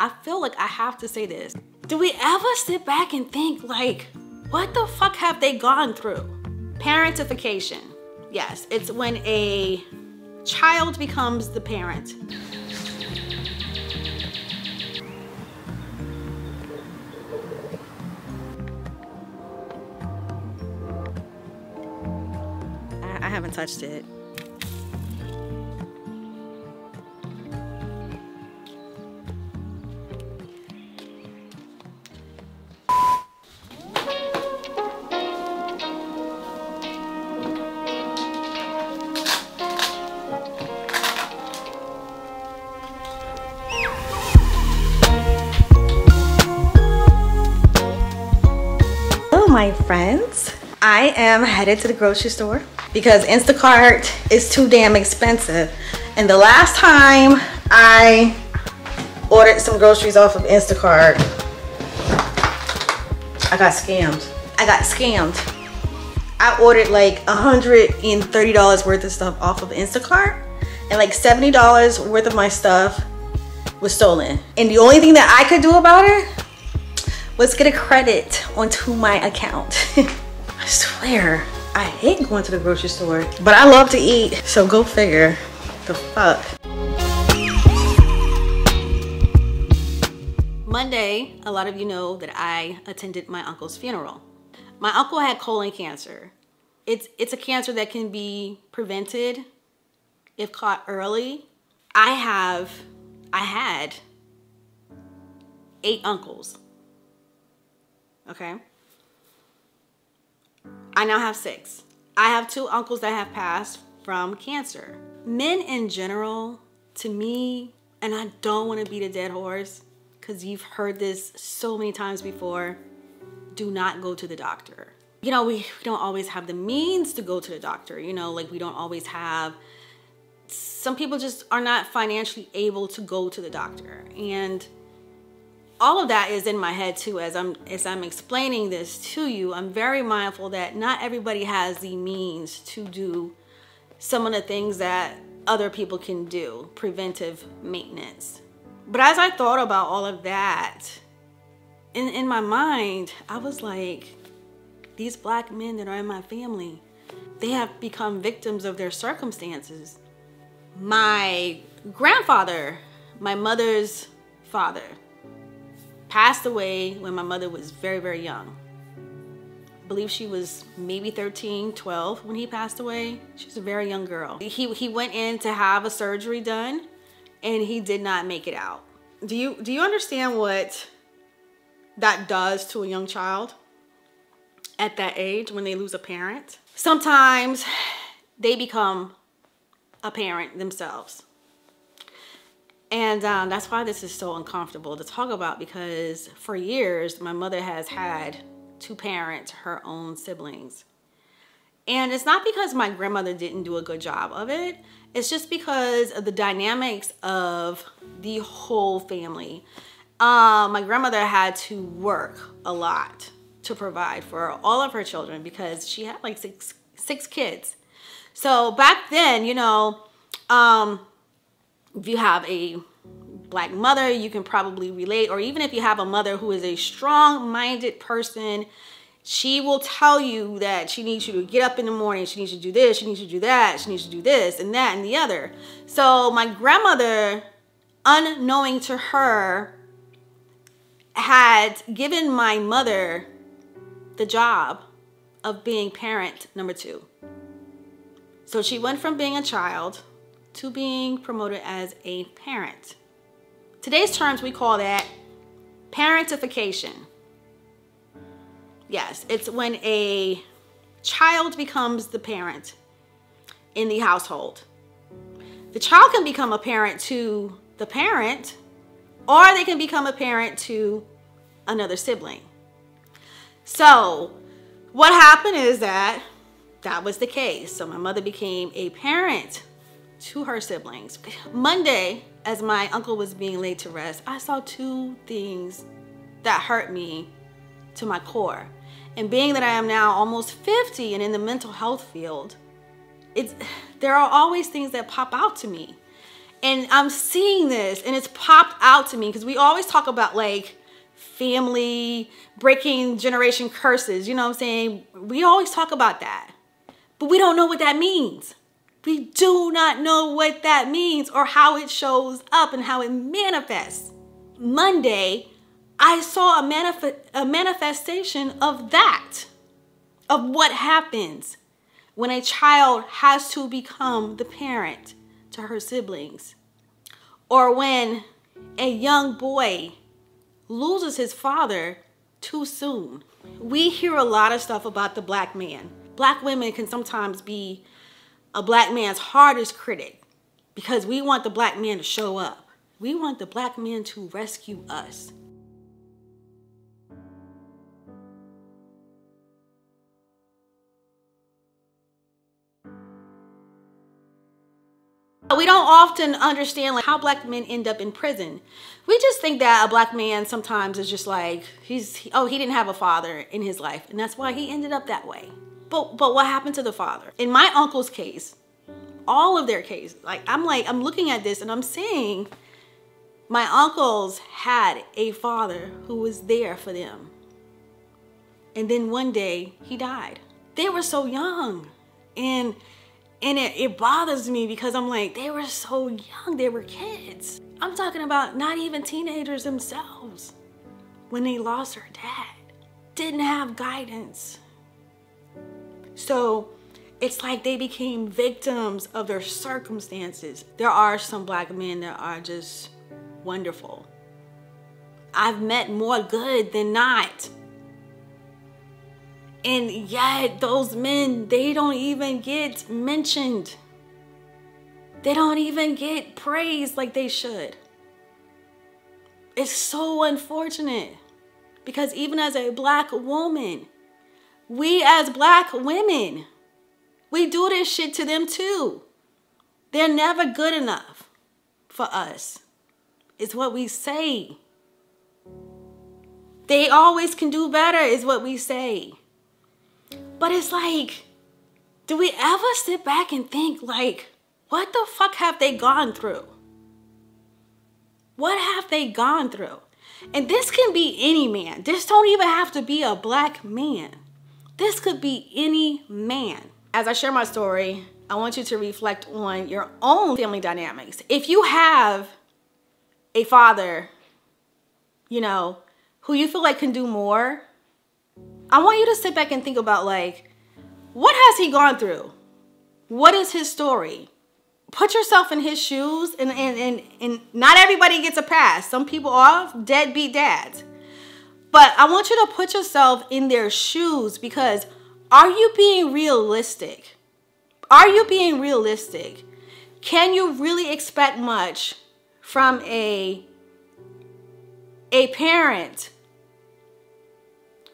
I feel like I have to say this. Do we ever sit back and think like, what the fuck have they gone through? Parentification. Yes, it's when a child becomes the parent. I haven't touched it. Hello, my friends. I am headed to the grocery store because Instacart is too damn expensive. And the last time I ordered some groceries off of Instacart, I got scammed. I ordered like $130 worth of stuff off of Instacart, and like $70 worth of my stuff was stolen. And the only thing that I could do about it was get a credit onto my account. I swear, I hate going to the grocery store, but I love to eat, so go figure. The fuck. Monday, a lot of you know that I attended my uncle's funeral. My uncle had colon cancer. It's a cancer that can be prevented if caught early. I had 8 uncles. Okay. I now have 6. I have 2 uncles that have passed from cancer. Men in general, to me, and I don't want to beat a dead horse because you've heard this so many times before, do not go to the doctor. You know, we don't always have the means to go to the doctor. You know, like we don't always have, some people just are not financially able to go to the doctor. And all of that is in my head too. As I'm explaining this to you, I'm very mindful that not everybody has the means to do some of the things that other people can do, preventive maintenance. But as I thought about all of that, in my mind, I was like, these black men that are in my family, they have become victims of their circumstances. My grandfather, my mother's father, passed away when my mother was very, very young. I believe she was maybe 13, 12 when he passed away. She was a very young girl. He went in to have a surgery done and he did not make it out. Do you understand what that does to a young child at that age when they lose a parent? Sometimes they become a parent themselves. And that's why this is so uncomfortable to talk about, because for years, my mother has had to parent her own siblings. And it's not because my grandmother didn't do a good job of it. It's just because of the dynamics of the whole family. My grandmother had to work a lot to provide for all of her children because she had like six kids. So back then, you know, if you have a black mother, you can probably relate, or even if you have a mother who is a strong-minded person, she will tell you that she needs you to get up in the morning, she needs you to do this, she needs you to do that, she needs you to do this and that and the other. So my grandmother, unknowing to her, had given my mother the job of being parent number 2. So she went from being a child to being promoted as a parent. Today's terms, we call that parentification. Yes, it's when a child becomes the parent in the household. The child can become a parent to the parent, or they can become a parent to another sibling. So what happened is that was the case. So my mother became a parent to her siblings. Monday, as my uncle was being laid to rest, I saw 2 things that hurt me to my core. And being that I am now almost 50 and in the mental health field, there are always things that pop out to me. And I'm seeing this and it's popped out to me because we always talk about like family, breaking generation curses. You know what I'm saying? We always talk about that, but we don't know what that means. We do not know what that means or how it shows up and how it manifests. Monday, I saw a manifestation of that, of what happens when a child has to become the parent to her siblings, or when a young boy loses his father too soon. We hear a lot of stuff about the black man. Black women can sometimes be a black man's hardest critic because we want the black man to show up. We want the black man to rescue us. We don't often understand like how black men end up in prison. We just think that a black man sometimes is just like, he didn't have a father in his life and that's why he ended up that way. But what happened to the father? In my uncle's case, all of their case, I'm looking at this and I'm seeing my uncles had a father who was there for them. And then one day he died. They were so young. And it bothers me because I'm like, they were so young, they were kids. I'm talking about not even teenagers themselves. When they lost their dad, didn't have guidance. So it's like they became victims of their circumstances. There are some black men that are just wonderful. I've met more good than not. And yet those men, they don't even get mentioned. They don't even get praised like they should. It's so unfortunate because even as a black woman, we as black women, we do this shit to them too. They're never good enough for us. It's what we say. They always can do better is what we say. But it's like, do we ever sit back and think like, what the fuck have they gone through? What have they gone through? And this can be any man. This don't even have to be a black man. This could be any man. As I share my story, I want you to reflect on your own family dynamics. If you have a father, you know, who you feel like can do more, I want you to sit back and think about like, what has he gone through? What is his story? Put yourself in his shoes and not everybody gets a pass. Some people are deadbeat dads. But I want you to put yourself in their shoes because are you being realistic? Are you being realistic? Can you really expect much from a parent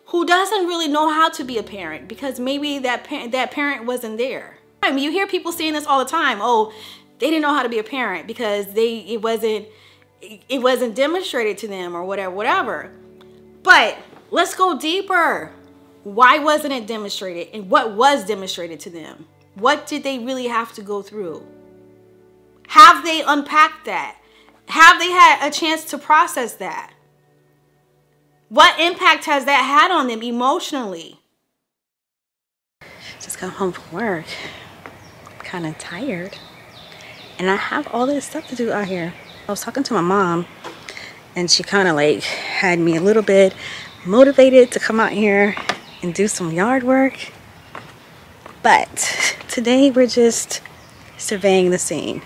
who doesn't really know how to be a parent because maybe that parent wasn't there? I mean, you hear people saying this all the time. Oh, they didn't know how to be a parent because it wasn't demonstrated to them or whatever. But let's go deeper. Why wasn't it demonstrated? And what was demonstrated to them? What did they really have to go through? Have they unpacked that? Have they had a chance to process that? What impact has that had on them emotionally? Just got home from work. Kind of tired. And I have all this stuff to do out here. I was talking to my mom and she kind of like had me a little bit motivated to come out here and do some yard work. But today we're just surveying the scene.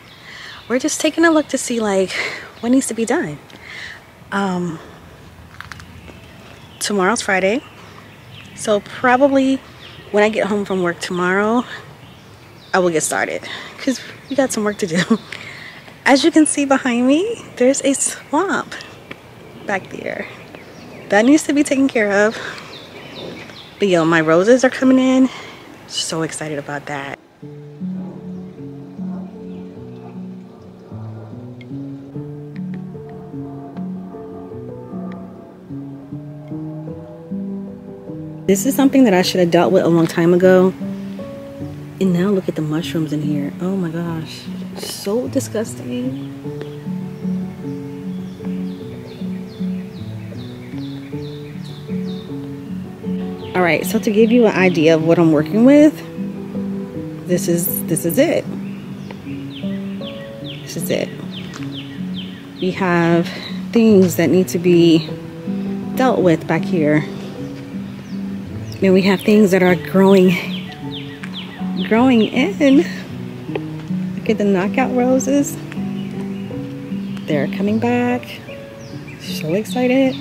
We're just taking a look to see like what needs to be done. Tomorrow's Friday. So probably when I get home from work tomorrow, I will get started because we got some work to do. As you can see behind me, there's a swamp back there that needs to be taken care of. But yo, my roses are coming in. So excited about that. This is something that I should have dealt with a long time ago. And now look at the mushrooms in here. Oh my gosh. So disgusting. All right, so to give you an idea of what I'm working with, this is it. This is it. We have things that need to be dealt with back here. Then we have things that are growing in. Look at the knockout roses. They're coming back. So excited.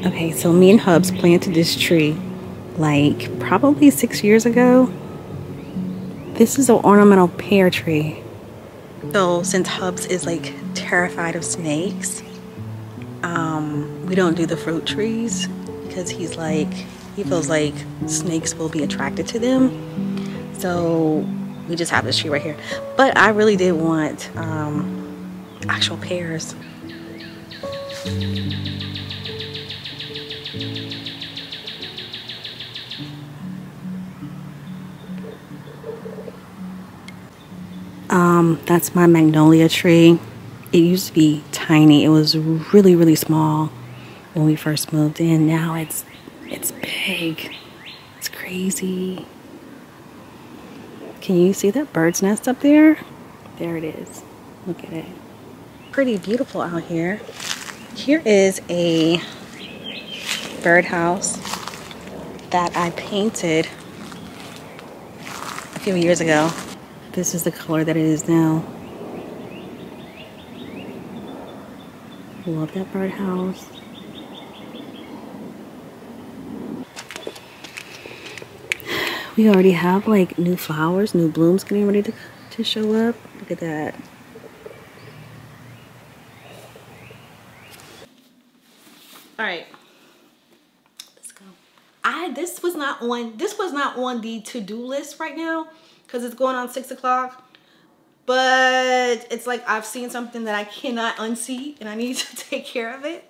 Okay, so me and Hubs planted this tree like probably 6 years ago. This is an ornamental pear tree. So since Hubs is like terrified of snakes, we don't do the fruit trees because he feels like snakes will be attracted to them. So we just have this tree right here. But I really did want actual pears. That's my magnolia tree. It used to be tiny. It was really, really small when we first moved in. Now it's big. It's crazy. Can you see that bird's nest up there? There it is. Look at it. Pretty beautiful out here. Here is a birdhouse that I painted a few years ago. This is the color that it is now. Love that birdhouse. We already have like new flowers, new blooms getting ready to show up. Look at that. All right, let's go. This was not on the to-do list right now because it's going on 6 o'clock. But it's like I've seen something that I cannot unsee and I need to take care of it.